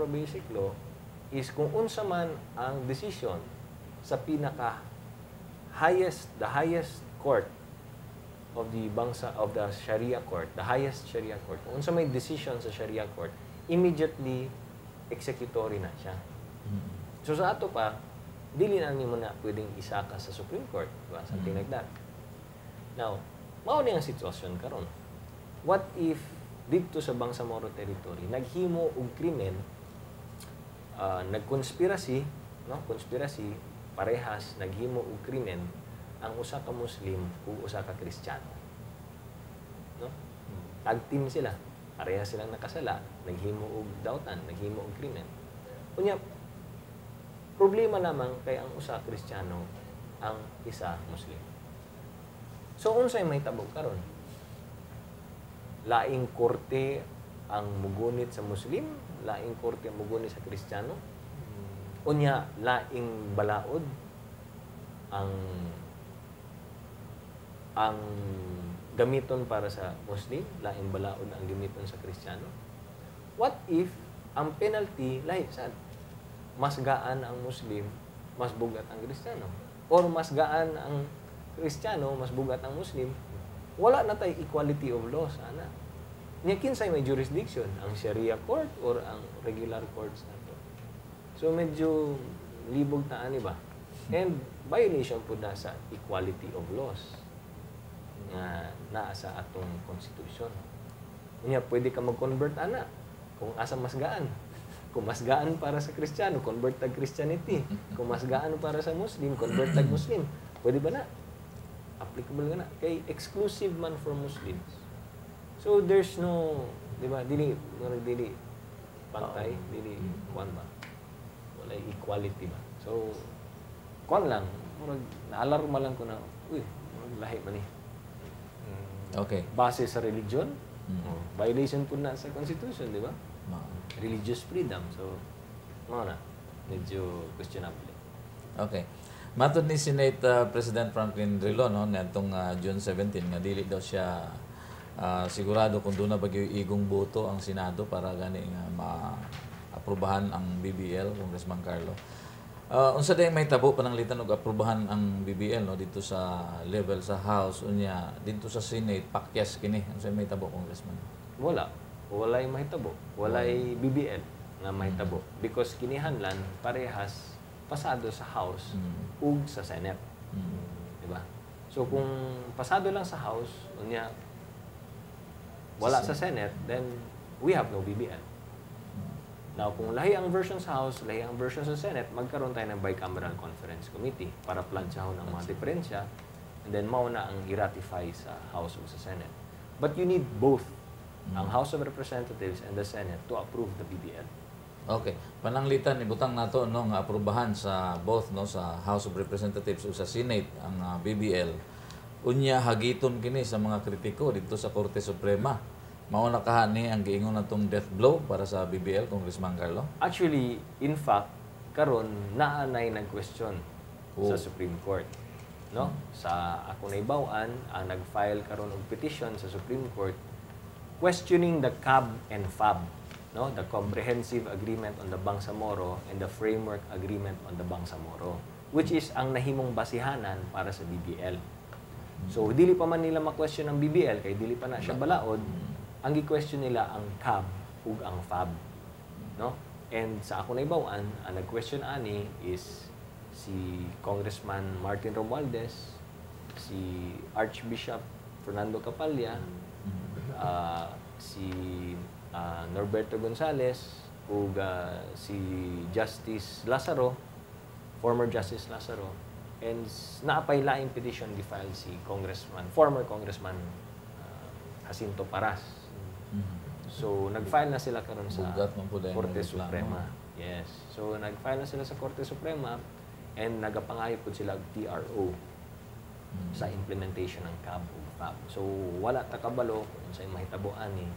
basic law is kung unsa man ang decision sa pinaka the highest court of the Sharia court, the highest Sharia court. Kung unsa may decision sa Sharia court, immediately executory na siya. So sa ato pa, dili na nimo na pwedeng isaka sa Supreme Court, diba? Something like that. Now, mao ni ang sitwasyon karon. What if dito sa Bangsamoro territory naghimo og krimen, nagkonspirasi, no? Conspiracy, parehas naghimo og krimen ang usa ka Muslim ug usa ka Kristiyano. No? Tag team sila. Parehas silang nakasala, naghimo og dautan, naghimo og krimen. Unya problema lamang kay ang usa Kristiyano, ang isa Muslim. So unsay mahitabo karon? Laing korte ang mugunit sa Muslim, laing korte ang mugunit sa Kristiyano. Unya laing balaod ang gamiton para sa Muslim, laing balaod ang gamiton sa Kristiyano. What if ang penalty lahi sad? Mas gaan ang Muslim, mas bugat ang Kristiyano. Or mas gaan ang Kristiyano, mas bugat ang Muslim. Wala na tay equality of law sana. Nya kinsay may jurisdiction, ang Sharia court or ang regular courts nato. So medyo libog ta ani ba? And violation po na sa equality of laws nga naa sa atong constitution. Nya pwede ka mag-convert ana kung asa mas gaan. Kung mas gaan para sa Kristiyano, convert tag Christianity. Kung mas gaan para sa Muslim, convert tag Muslim. Pwede ba na? Applicable nga na. Kay exclusive man for Muslims. So there's no, di ba, dili pantay, dili kuan ba? Wala equality ba? So, kuan lang, naalarma lang ko na, uy, lahi man eh. Okay. Base sa religion, violation po na sa Constitution, di ba? Religious freedom. So, mga na, medyo questionable. Okay. Matod ni Senate President Franklin Drilon, no, natong June 17, nga dili daw siya sigurado kung doon na bagyo igong boto ang Senado para gani nga ma-aprobahan ang BBL, Congressman Carlo. Unsa day may tabo pananglitan og aprobahan ang BBL no dito sa level sa House unya dito sa Senate pakyas kini. Unsa may tabo, Congressman? Walay mahitabo. Walay BBL na mahitabo. Because kinihanlan parehas pasado sa House ug sa Senate. Diba? So kung pasado lang sa House, unya wala sa Senate, then we have no BBL. Now, kung lahi ang version sa House, lahi ang version sa Senate, magkaroon tayo ng Bicameral Conference Committee para planchahon ang mga diferensya, and then mauna ang i-ratify sa House o sa Senate. But you need both, ang House of Representatives and the Senate, to approve the BBL. Okay. Pananglitan ibutang nato no nga aprobahan sa both no sa House of Representatives o sa Senate ang BBL. Unya hagiton kini sa mga kritiko dito sa Korte Suprema. Mao na kahani ang giingon natong death blow para sa BBL, Congressman Carlo? Actually, in fact, karon naanay nag-question sa Supreme Court. No? Sa ako naibaw-an, ang nag-file karon og petition sa Supreme Court questioning the CAB and FAB, no? The Comprehensive Agreement on the Bangsamoro and the Framework Agreement on the Bangsamoro, which is ang nahimong basihanan para sa BBL. So, dili pa man nila ma-question ang BBL kay dili pa na siya balaod. Ang gi-question nila ang CAB ug ang FAB, no? And sa ako naibaw-an, ang nag-question ani is si Congressman Martin Romualdez, si Archbishop Fernando Capalla, si Norberto Gonzales ug si Justice Lazaro, former Justice Lazaro, and naapay laing petition gi-file si former Congressman Jacinto Paras. So, nag-file na sila karon sa Korte Suprema. Yes. So, nag-file na sila sa Korte Suprema and nagapangayo po sila og TRO sa implementation ng CAB ug FAB. So, wala ta kabalo kung unsay mahitabo ani.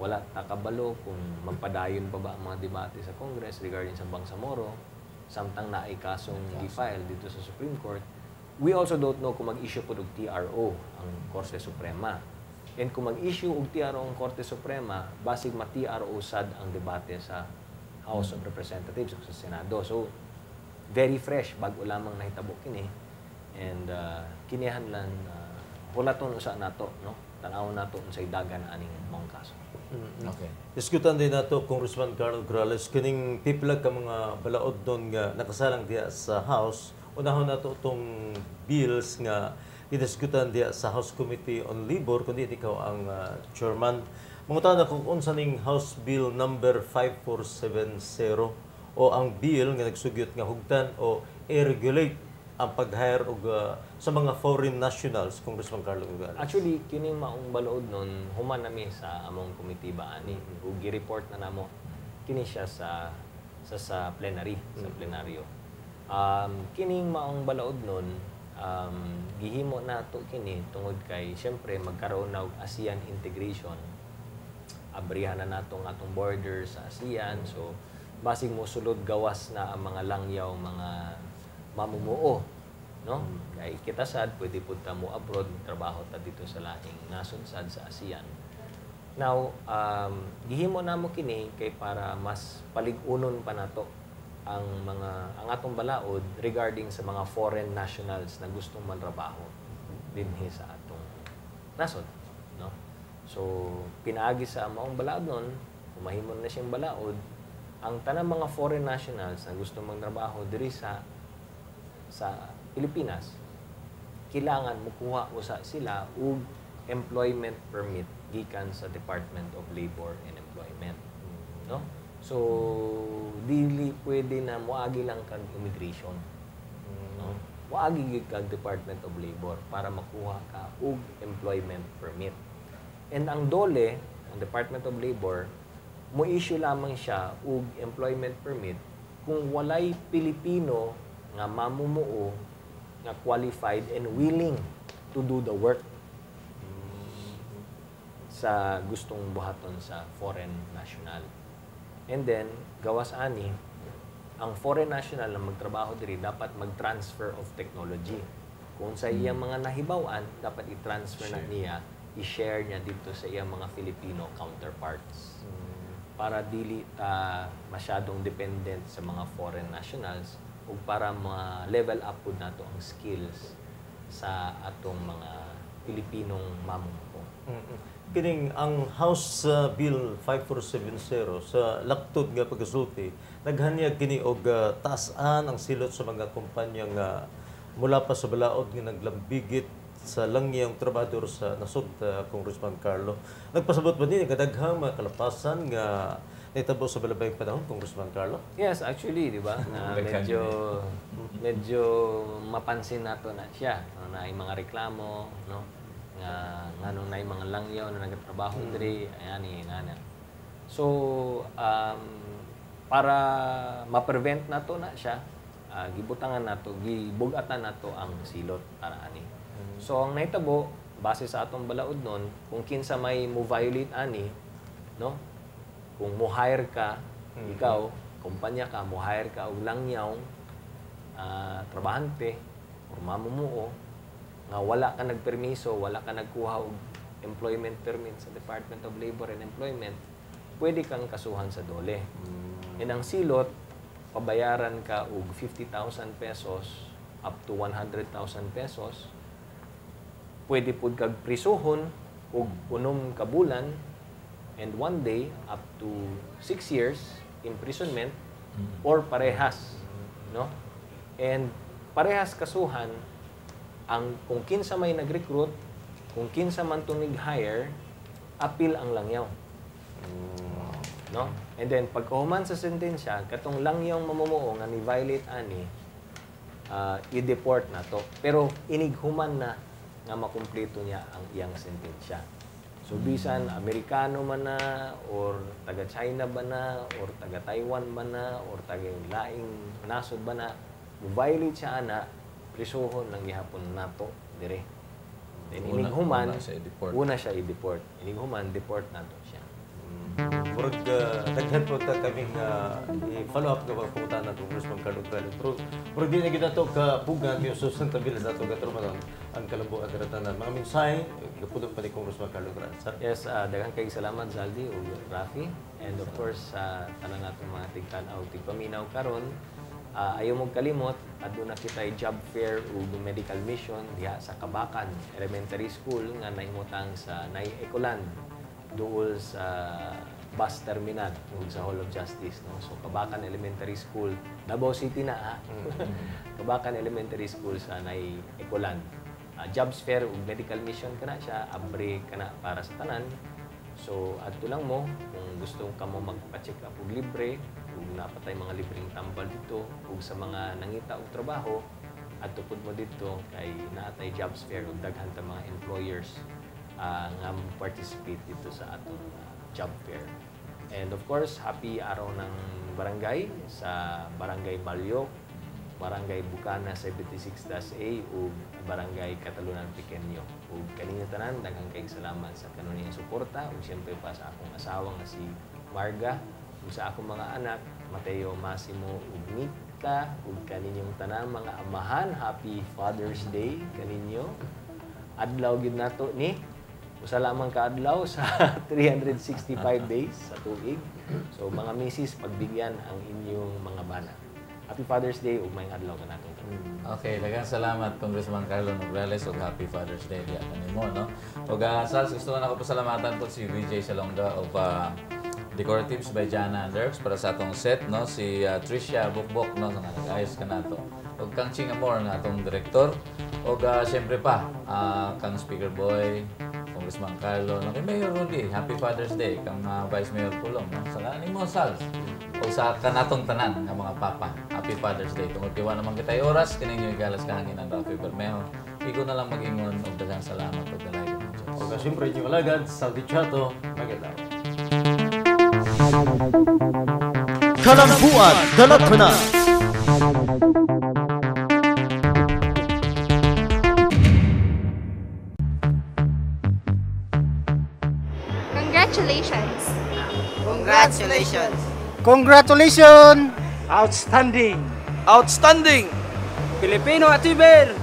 Wala ta kabalo kung magpadayon pa ba ang mga debate sa Congress regarding sa Bangsamoro, samtang naay kasong gi-file dito sa Supreme Court. We also don't know kung mag-issue po og TRO ang Korte Suprema. And kung mag-issue og TRO ang Korte Suprema, basig ma-TRO sad ang debate sa House of Representatives ug sa Senado. So very fresh bago lamang nahitabo kini. And kinihanlan hulaton usa nato, no? Tan-awon nato unsay dagan aning mong kaso. Okay. Diskutan din nato Congressman Carlo Grales kining pipila ka mga balaod doon nga nakasalang diya sa House. Unahon nato tong bills nga gidiskutan diya sa House Committee on Labor kundi ikaw ang chairman. Mangutan na kung unsa ning House Bill number 5470 o ang bill nga nagsugyot nga hugdan o i-regulate ang pag-hire og sa mga foreign nationals, Congressman Carlo Grales. Actually, kining maong balaod nun, human nami sa among committee ba ani ug gi-report na namo kini siya sa plenary, sa plenaryo. Kining maong balaod nun, gihimo nato kini tungod kay syempre magkaroon na og ASEAN integration. Abrihan na nato ang atong border sa ASEAN, so basig mo sulod gawas na ang mga langyaw, mga mamumuo, no? Kay kita sad pwede pud ta mo abroad trabaho ta dito sa laing nasod sad sa ASEAN. Now, gihimo namo kini kay para mas palig-unon pa nato ang atong balaod regarding sa mga foreign nationals na gustong manrabaho dinhi sa atong nasod, no? So, pinaagi sa maong balaod nun, humahimon na siyang balaod ang tanang mga foreign nationals na gustong manrabaho diri sa Pilipinas, kailangan mukuha usa sila og employment permit gikan sa Department of Labor and Employment, no? So dili pwede na moagi lang kag immigration, no? Moagi gid kag Department of Labor para makuha ka og employment permit. And ang DOLE, ang Department of Labor, mo issue lamang siya og employment permit kung walay Pilipino nga mamumuo nga qualified and willing to do the work sa gustong buhaton sa foreign national. And then gawas ani ang foreign national na magtrabaho diri dapat mag-transfer of technology. Kung sa iyang mga nahibaw-an, dapat i-transfer na niya, i-share niya dito sa iyang mga Filipino counterparts. Para dili masyadong dependent sa mga foreign nationals o para ma-level up po nato ang skills sa atong mga Pilipinong mamumuo. Kining ang House Bill 5470 sa laktod nga pagkasulti, naghanyag kini og taas-an ang silot sa mga kumpanya nga mula pa sa balaod nga naglambigit sa langyang trabador sa nasod, Congressman Carlo. Nagpasabot ba din kadaghang mga kalapasan nga nitabo sa balabayng panahon, Congressman Carlo? Yes, actually, di ba? Na medyo mapansin nato na siya, no? Na yung mga reklamo, no? Nga nung na yung mga langyaw na nagtrabaho diri, ayan nga. So, para ma-prevent nato na siya, gibutangan nato, gibugatan nato ang silot para ani. So, ang nahitabo, base sa atong balaod nun, kung kinsa may mo violate ani, no? Kung mo hire ka, ikaw, kumpanya ka, mo hire ka og langyaw, trabahante, or mamumuo, nga wala ka nagpermiso, wala ka nagkuha og employment permit sa Department of Labor and Employment, pwede kang kasuhan sa DOLE. And ang silot, pabayaran ka og 50,000 pesos up to 100,000 pesos. Pwede pud kag prisuhon og 6 ka bulan and 1 day up to 6 years imprisonment or parehas, no? And parehas kasuhan ang kung kinsa may nag-recruit, kung kinsa man tunig hire, appeal ang langyaw. No? And then pagkahuman sa sentensya, katong langyang mamumuo nga ni violate ani, i-deport na to. Pero inighuman na nga makumpleto niya ang iyang sentensya. So bisan Amerikano man na or taga China ba na or taga Taiwan ba na or taga laing nasod ba na, violate siya ana, prisuhon lang gihapon nato dire. Then inighuman, una siya i-deport. Inighuman, deport nato siya. Murag daghan po ta kaming i-follow up nga pagpunta na Congressman Carlo Grales. Pero di na gid nato ka pugan yung susunod tabi sa ato katrumanon. ang kalambuan karatanan. Mga mensahe, kapudong pa ni Congressman Carlo Granza. Yes, daghang kay salamat Zaldi ug Rafi, and of course sa tanan natong mga tigtanaw tigpaminaw karon. Ayaw mong kalimot, aduna kitay job fair ug medical mission diha sa Kabakan Elementary School nga naimutang sa Nay Ecoland duol sa bus terminal ug sa Hall of Justice, no. So Kabakan Elementary School, Davao City na Kabakan Elementary School sa Nay Ecoland. Jobs fair ug medical mission kana siya, abre kana para sa tanan. So adto lang mo kung gusto ka mo magpa-check up ug libre ug napatay mga libreng tambal dito ug sa mga nangita og trabaho adto pud mo dito kay naatay jobs fair ug daghan ta mga employers nga participate dito sa atong job fair. And of course, happy araw ng barangay sa Barangay Balyo, Barangay Bukana 76-A ug Barangay Katalunan Pequeño. Ug kaninyo tanan daghang kay salamat sa kanunayang suporta ug siyempre pa sa akong asawa nga si Marga ug sa akong mga anak Mateo, Massimo ug Mika ug kaninyong tanan mga amahan. Happy Father's Day kaninyo. Adlaw gid nato ni usa lamang ka adlaw sa 365 days sa tuig. So mga misis, pagbigyan ang inyong mga bana. Happy Father's Day ug mayong adlaw ka nato. Okay, daghang salamat Congressman Carlo Nograles ug Happy Father's Day diya kanimo, no. Ug Sals, gusto na ako pasalamatan po si VJ Salonga of Decoratives by Jana and Dirks para sa atong set, no, si Tricia Bukbok, no, nga nag-ayos ka nato. Ug kang Ching Amor nga atong direktor. Ug siyempre pa kang Speaker Boy, Congressman Carlo, no, kay Mayor Rudy, Happy Father's Day kang Vice Mayor Pulong, no. Sa kanin mo Sals. O sa kanatong tanan ng mga papa, Happy Father's Day. Tungod kiwa naman kitay oras, kininyo igalas kahangin ang Rafi Bermejo. Igo na lang mag-ingon o dagang salamat o dalagin ng Diyos. O siyempre, inyong alagad, Saldi Chato, magandang. Kalambuan, Dalatana. Congratulations! Congratulations! Congratulations! Outstanding! Outstanding! Filipino achiever!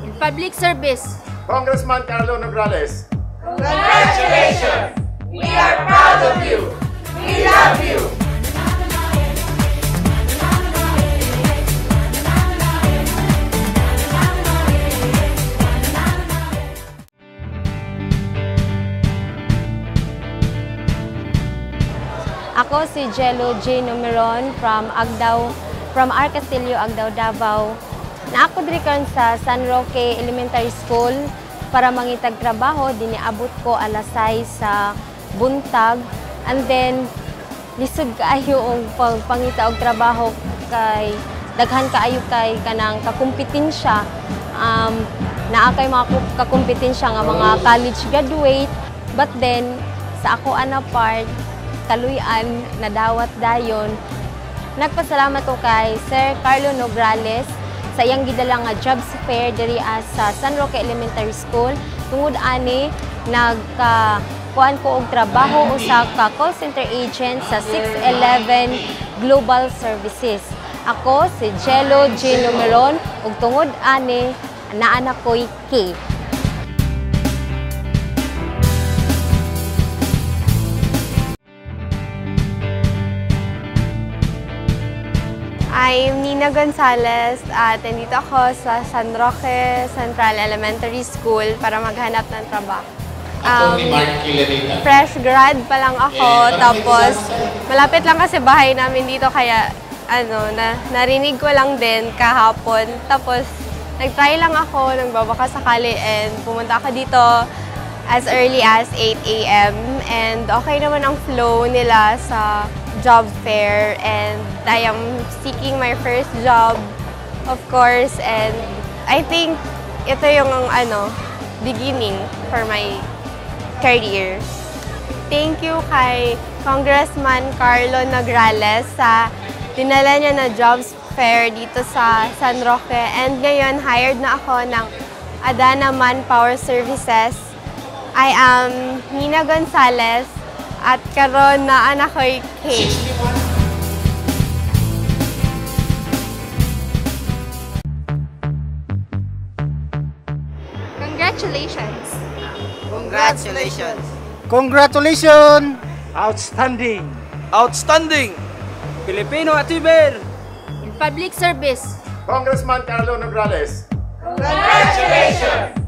In public service! Congressman Carlo Nograles. Congratulations! We are proud of you! We love you! Ako si Jello J. Numeron from R. Castillo, Agdao, Davao. Na ako diri karon sa San Roque Elementary School para mangitag trabaho. Diniabot ko alas 6 sa buntag. And then, lisod kaayo ang pangita og trabaho kay daghan kaayo kay kanang kakumpetensya. Naa kay mga kakumpetensya nga mga college graduate. But then, sa ako ana part, kaluyan, nadawat dayon. Nagpasalamat ko kay Sir Carlo Nograles sa iyang gidala nga jobs fair diri sa San Roque Elementary School. Tungod ani nagkuan ko og trabaho usa ka call center agent sa 611 Global Services. Ako si Jello J. Numeron ug tungod ani naa na ko'y K. I'm Nina Gonzalez at nandito ako sa San Roque Central Elementary School para maghanap ng trabaho. Fresh grad pa lang ako, tapos malapit lang kasi bahay namin dito kaya narinig ko lang din kahapon. Tapos nag-try lang ako, nagbabaka sakali and pumunta ako dito as early as 8 a.m. And okay naman ang flow nila sa job fair and I am seeking my first job, of course, and I think ito yung beginning for my career. Thank you kay Congressman Carlo Nograles sa dinala niya na jobs fair dito sa San Roque, and ngayon hired na ako ng Adana Manpower Services. I am Nina Gonzalez at karon na anak ko'y Kate. Congratulations! Congratulations! Congratulations! Outstanding! Outstanding! Filipino achiever! In public service. Congressman Carlo Nograles. Congratulations!